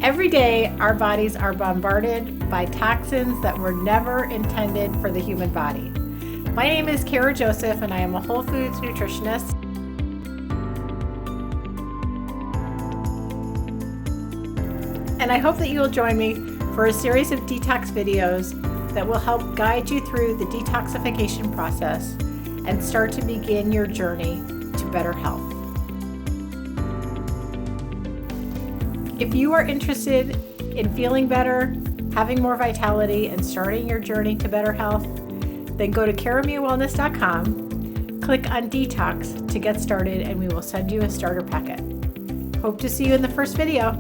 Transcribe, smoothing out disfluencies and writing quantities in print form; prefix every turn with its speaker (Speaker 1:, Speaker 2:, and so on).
Speaker 1: Every day, our bodies are bombarded by toxins that were never intended for the human body. My name is Kara Joseph, and I am a whole foods nutritionist. And I hope that you will join me for a series of detox videos that will help guide you through the detoxification process and start to begin your journey to better health. If you are interested in feeling better, having more vitality, and starting your journey to better health, then go to karamiawellness.com, click on Detox to get started, and we will send you a starter packet. Hope to see you in the first video.